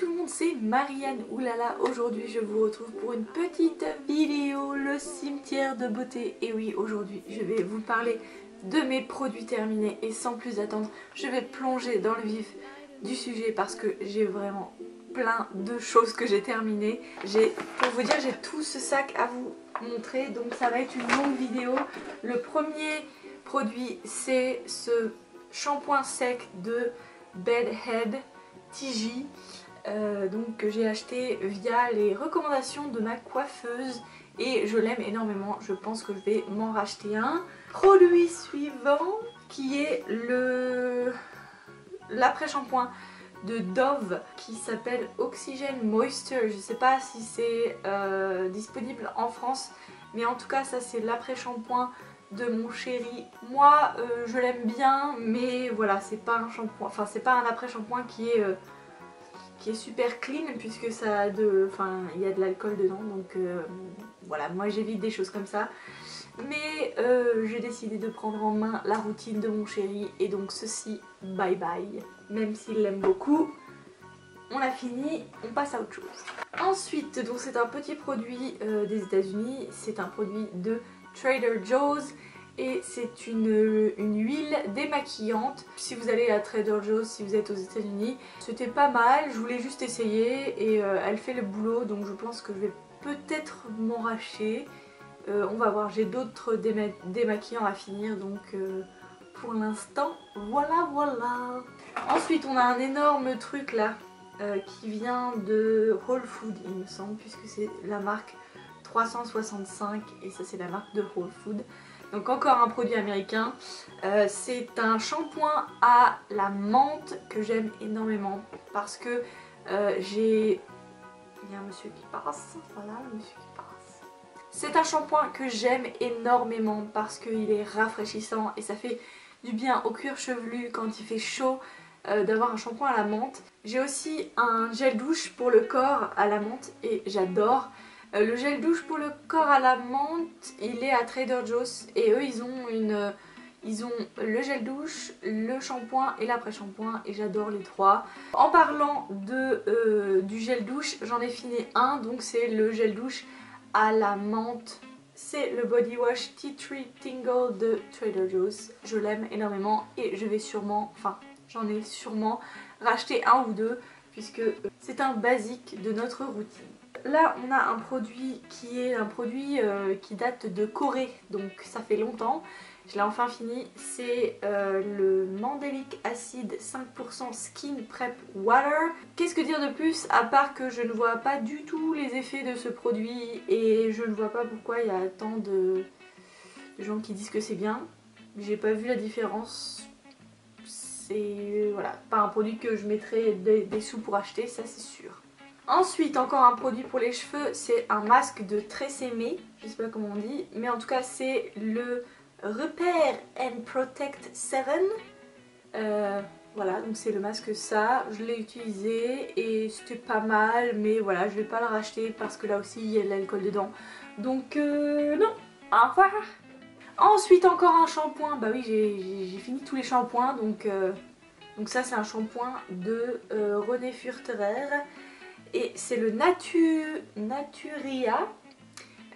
tout le monde, c'est Marianne Oulala. Aujourd'hui je vous retrouve pour une petite vidéo, le cimetière de beauté. Et oui, aujourd'hui je vais vous parler de mes produits terminés et sans plus attendre, je vais plonger dans le vif du sujet parce que j'ai vraiment plein de choses que j'ai terminées. Pour vous dire, j'ai tout ce sac à vous montrer, donc ça va être une longue vidéo. Le premier produit, c'est ce shampoing sec de Bedhead TJ, donc que j'ai acheté via les recommandations de ma coiffeuse et je l'aime énormément. Je pense que je vais m'en racheter un. Produit suivant qui est l'après-shampoing de Dove qui s'appelle Oxygen Moisture. Je sais pas si c'est disponible en France, mais en tout cas ça c'est l'après-shampoing de mon chéri. Moi je l'aime bien, mais voilà, c'est pas un shampoing, enfin c'est pas un après-shampoing qui est super clean puisque ça a il y a de l'alcool dedans, donc voilà, moi j'évite des choses comme ça. Mais j'ai décidé de prendre en main la routine de mon chéri et donc ceci, bye bye. Même s'il l'aime beaucoup, on a fini, on passe à autre chose. Ensuite, donc c'est un petit produit des États-Unis, c'est un produit de Trader Joe's et c'est une huile démaquillante. Si vous allez à Trader Joe's, si vous êtes aux États-Unis, c'était pas mal, je voulais juste essayer et elle fait le boulot, donc je pense que je vais peut-être m'en racheter. On va voir, j'ai d'autres démaquillants à finir, donc pour l'instant, voilà. Ensuite, on a un énorme truc là qui vient de Whole Foods, il me semble, puisque c'est la marque 365 et ça c'est la marque de Whole Foods. Donc encore un produit américain. C'est un shampoing à la menthe que j'aime énormément parce que il y a un monsieur qui passe, voilà le monsieur qui passe. C'est un shampoing que j'aime énormément parce qu'il est rafraîchissant et ça fait du bien au cuir chevelu quand il fait chaud d'avoir un shampoing à la menthe. J'ai aussi un gel douche pour le corps à la menthe et j'adore. Le gel douche pour le corps à la menthe, il est à Trader Joe's et eux ils ont le gel douche, le shampoing et l'après-shampoing et j'adore les trois. En parlant du gel douche, j'en ai fini un, donc c'est le gel douche à la menthe. C'est le Body Wash Tea Tree Tingle de Trader Joe's. Je l'aime énormément et je vais sûrement, j'en ai sûrement racheté un ou deux puisque c'est un basique de notre routine. Là on a un produit qui date de Corée, donc ça fait longtemps. Je l'ai enfin fini, c'est le Mandelic Acid 5% Skin Prep Water. Qu'est-ce que dire de plus à part que je ne vois pas du tout les effets de ce produit et je ne vois pas pourquoi il y a tant de gens qui disent que c'est bien. J'ai pas vu la différence. C'est voilà, pas un produit que je mettrais des sous pour acheter, ça c'est sûr. Ensuite, encore un produit pour les cheveux, c'est un masque de Tresemme, je sais pas comment on dit, mais en tout cas c'est le Repair and Protect 7. Voilà, donc c'est le masque ça, je l'ai utilisé et c'était pas mal, mais voilà, je vais pas le racheter parce que là aussi il y a de l'alcool dedans. Donc non, au revoir. Ensuite encore un shampoing, bah oui j'ai fini tous les shampoings, donc ça c'est un shampoing de René Furterer et c'est le Naturia.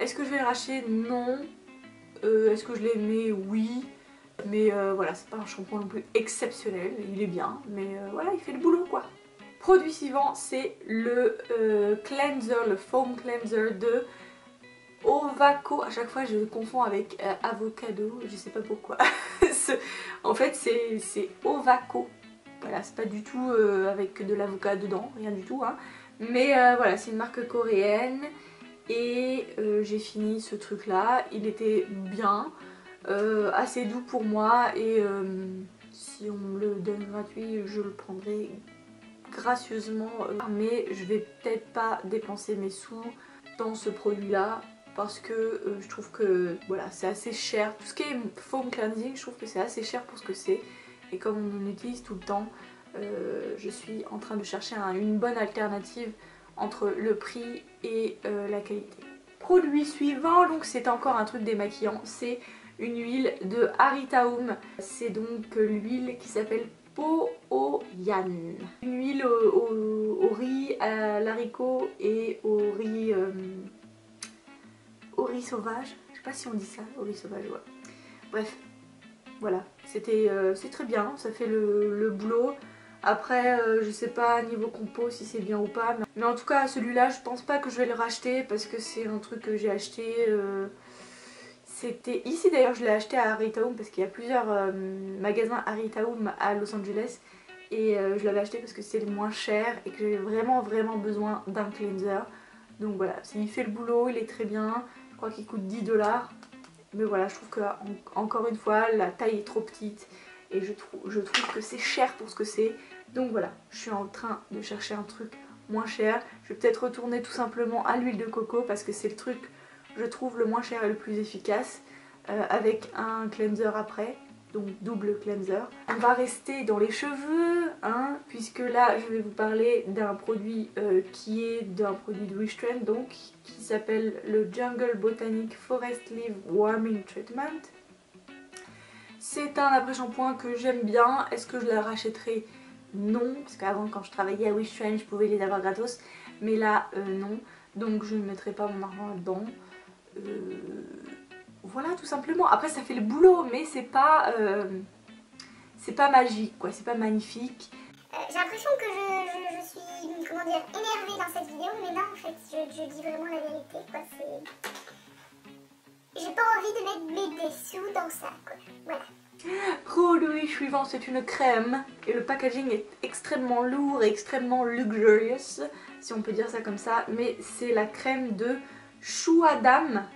Est-ce que je vais le racheter? Non. Est-ce que je l'ai aimé? Oui. Mais voilà, c'est pas un shampoing non plus exceptionnel, il est bien, mais voilà, il fait le boulot quoi. Produit suivant, c'est le cleanser, le foam cleanser de Ovako. À chaque fois je le confonds avec avocado, je sais pas pourquoi. En fait c'est Ovako. Voilà, c'est pas du tout avec de l'avocat dedans, rien du tout hein. Mais voilà, c'est une marque coréenne et j'ai fini ce truc là, il était bien, assez doux pour moi et si on me le donne gratuit je le prendrai gracieusement, mais je vais peut-être pas dépenser mes sous dans ce produit là parce que je trouve que voilà, c'est assez cher. Tout ce qui est foam cleansing, je trouve que c'est assez cher pour ce que c'est et comme on en utilise tout le temps, je suis en train de chercher une bonne alternative entre le prix et la qualité. Produit suivant, donc c'est encore un truc démaquillant, c'est une huile de Harry Taum. C'est donc l'huile qui s'appelle Oyan. Une huile au riz, à l'haricot et au riz sauvage. Je sais pas si on dit ça, au riz sauvage, ouais. Bref, voilà, c'est très bien, ça fait le boulot. Après, je sais pas niveau compo si c'est bien ou pas, mais en tout cas celui-là je pense pas que je vais le racheter parce que c'est un truc que j'ai acheté. C'était ici d'ailleurs, je l'ai acheté à Harrytown parce qu'il y a plusieurs magasins Harrytown à Los Angeles. Et je l'avais acheté parce que c'est le moins cher et que j'avais vraiment besoin d'un cleanser. Donc voilà, il fait le boulot, il est très bien. Je crois qu'il coûte 10 $. Mais voilà, je trouve que encore une fois la taille est trop petite et je trouve que c'est cher pour ce que c'est. Donc voilà, je suis en train de chercher un truc moins cher. Je vais peut-être retourner tout simplement à l'huile de coco parce que c'est le truc, je trouve, le moins cher et le plus efficace, avec un cleanser après. Donc double cleanser. On va rester dans les cheveux, hein, puisque là je vais vous parler d'un produit qui est d'un produit de Wishtrend, donc qui s'appelle le Jungle Botanic Forest Leaf Warming Treatment. C'est un après-shampoing que j'aime bien. Est-ce que je la rachèterai? Non, parce qu'avant quand je travaillais à Wishtrend je pouvais les avoir gratos, mais là non, donc je ne mettrai pas mon argent là-dedans. Voilà, tout simplement. Après ça fait le boulot, mais c'est pas magique quoi, c'est pas magnifique. J'ai l'impression que je suis, comment dire, énervée dans cette vidéo, mais non en fait je dis vraiment la vérité quoi, j'ai pas envie de mettre mes dessous dans ça quoi, voilà. Produit suivant, c'est une crème et le packaging est extrêmement lourd et extrêmement luxurious, si on peut dire ça comme ça, mais c'est la crème de Suadam.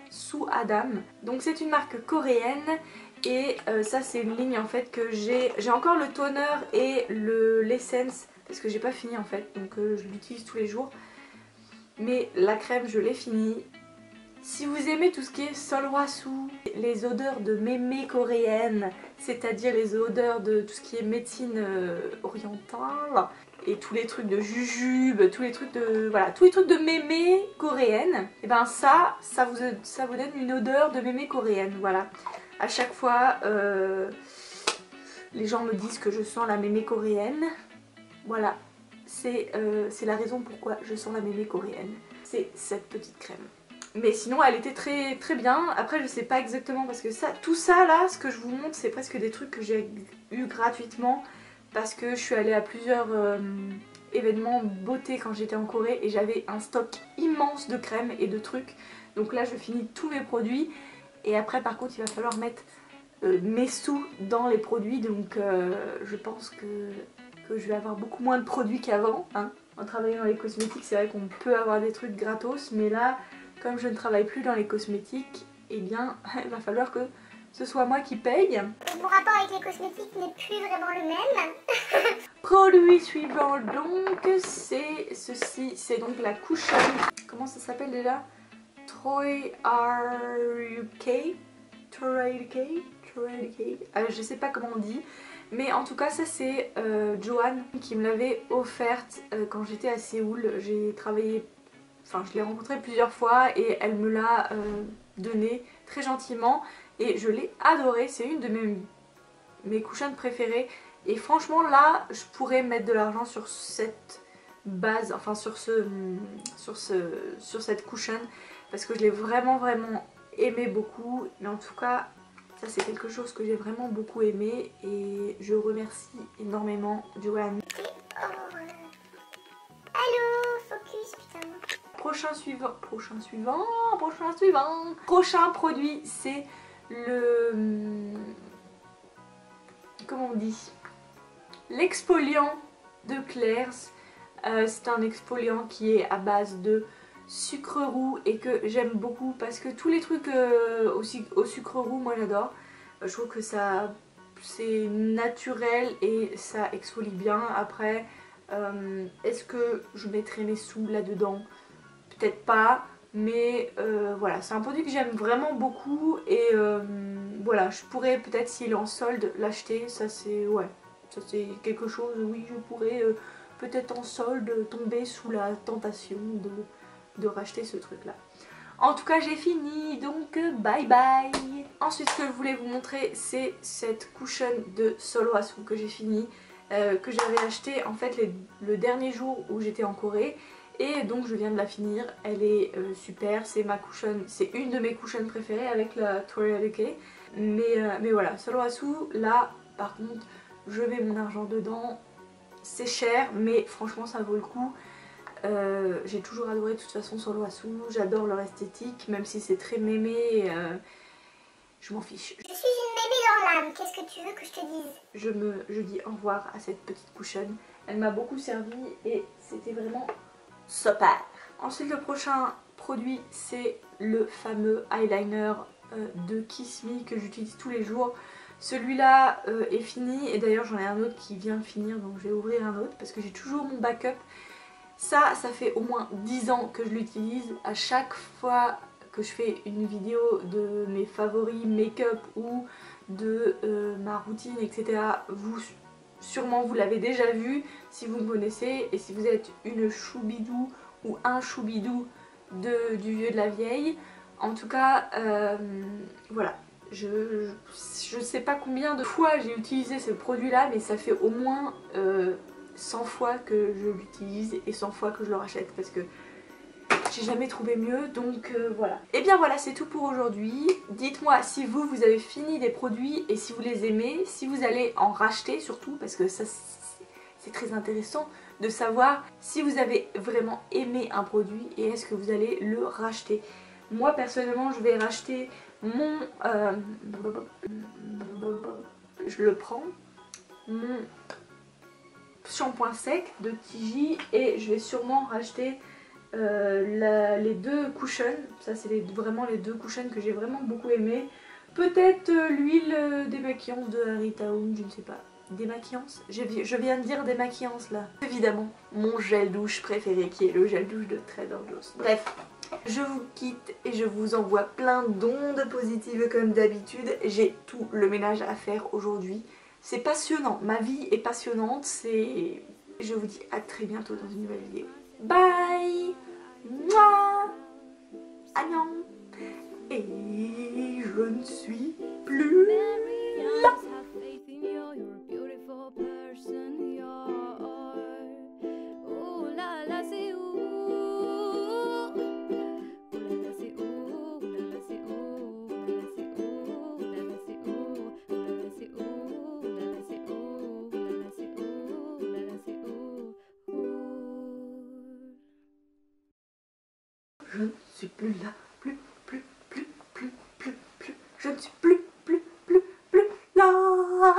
Donc c'est une marque coréenne et ça c'est une ligne en fait que j'ai encore le toner et l'essence parce que j'ai pas fini en fait, donc je l'utilise tous les jours, mais la crème je l'ai finie. Si vous aimez tout ce qui est solwasu, les odeurs de mémé coréenne, c'est-à-dire les odeurs de tout ce qui est médecine orientale, et tous les trucs de jujube, tous les trucs de voilà, tous les trucs de mémé coréenne, et ben ça vous donne une odeur de mémé coréenne, voilà. À chaque fois, les gens me disent que je sens la mémé coréenne, voilà. C'est la raison pourquoi je sens la mémé coréenne. C'est cette petite crème. Mais sinon elle était très bien. Après je sais pas exactement parce que tout ça là, ce que je vous montre c'est presque des trucs que j'ai eu gratuitement parce que je suis allée à plusieurs événements beauté quand j'étais en Corée et j'avais un stock immense de crèmes et de trucs. Donc là je finis tous mes produits et après par contre il va falloir mettre mes sous dans les produits, donc je pense que je vais avoir beaucoup moins de produits qu'avant, hein. En travaillant dans les cosmétiques c'est vrai qu'on peut avoir des trucs gratos, mais là comme je ne travaille plus dans les cosmétiques, eh bien il va falloir que ce soit moi qui paye. Mon rapport avec les cosmétiques n'est plus vraiment le même. Produit suivant donc, c'est ceci, c'est donc la cushion. Comment ça s'appelle déjà? Troy RUK. Je sais pas comment on dit, mais en tout cas ça c'est Joanne qui me l'avait offerte quand j'étais à Séoul. J'ai travaillé, enfin je l'ai rencontrée plusieurs fois et elle me l'a donné très gentiment et je l'ai adorée. C'est une de mes cushions préférées et franchement là je pourrais mettre de l'argent sur cette base, enfin sur cette cushion parce que je l'ai vraiment aimé beaucoup. Mais en tout cas ça c'est quelque chose que j'ai vraiment beaucoup aimé et je remercie énormément Joanne. Allô, focus putain. Prochain produit c'est le... comment on dit? L'exfoliant de Claire's. C'est un exfoliant qui est à base de sucre roux et que j'aime beaucoup parce que tous les trucs au sucre roux moi j'adore. Je trouve que ça c'est naturel et ça exfolie bien. Après est-ce que je mettrai mes sous là-dedans? Peut-être pas, mais voilà, c'est un produit que j'aime vraiment beaucoup et voilà, je pourrais peut-être s'il est en solde l'acheter. Ça c'est quelque chose, oui, je pourrais peut-être en solde tomber sous la tentation de racheter ce truc là. En tout cas j'ai fini, donc bye bye. Ensuite ce que je voulais vous montrer c'est cette cushion de Solwasu que j'ai fini. que j'avais acheté en fait le dernier jour où j'étais en Corée. Et donc je viens de la finir, elle est super, c'est ma cushion, c'est une de mes cushions préférées avec la Toria Decay. Mais voilà, Solwasu, là par contre je mets mon argent dedans, c'est cher mais franchement ça vaut le coup. J'ai toujours adoré de toute façon Solwasu, j'adore leur esthétique, même si c'est très mémé, je m'en fiche. Je suis une mémé dans l'âme, qu'est-ce que tu veux que je te dise? Je dis au revoir à cette petite cushion, elle m'a beaucoup servi et c'était vraiment super. Ensuite le prochain produit c'est le fameux eyeliner de Kiss Me que j'utilise tous les jours. Celui-là est fini et d'ailleurs j'en ai un autre qui vient de finir donc je vais ouvrir un autre parce que j'ai toujours mon backup. Ça fait au moins 10 ans que je l'utilise. À chaque fois que je fais une vidéo de mes favoris make-up ou de ma routine etc. Sûrement vous l'avez déjà vu si vous me connaissez et si vous êtes une choubidou ou un choubidou du vieux de la vieille. En tout cas, voilà. Je sais pas combien de fois j'ai utilisé ce produit là mais ça fait au moins 100 fois que je l'utilise et 100 fois que je le rachète parce que j'ai jamais trouvé mieux donc voilà. Et bien voilà, c'est tout pour aujourd'hui. Dites-moi si vous avez fini des produits et si vous les aimez, si vous allez en racheter surtout parce que ça c'est très intéressant de savoir si vous avez vraiment aimé un produit et est-ce que vous allez le racheter. Moi personnellement je vais racheter mon je le prends, mon shampoing sec de Tiji et je vais sûrement racheter les deux cushions. Ça c'est vraiment les deux cushions que j'ai vraiment beaucoup aimé. Peut-être l'huile démaquillante de Harita Home, je ne sais pas. Démaquillance, je viens de dire démaquillance là. Évidemment, mon gel douche préféré qui est le gel douche de Trader Joe's. Bref, je vous quitte et je vous envoie plein d'ondes positives comme d'habitude. J'ai tout le ménage à faire aujourd'hui. C'est passionnant, ma vie est passionnante. Je vous dis à très bientôt dans une nouvelle vidéo. Bye. Mouah. Annyeong. Et je ne suis plus là. Je ne suis plus là, plus, je ne suis plus là.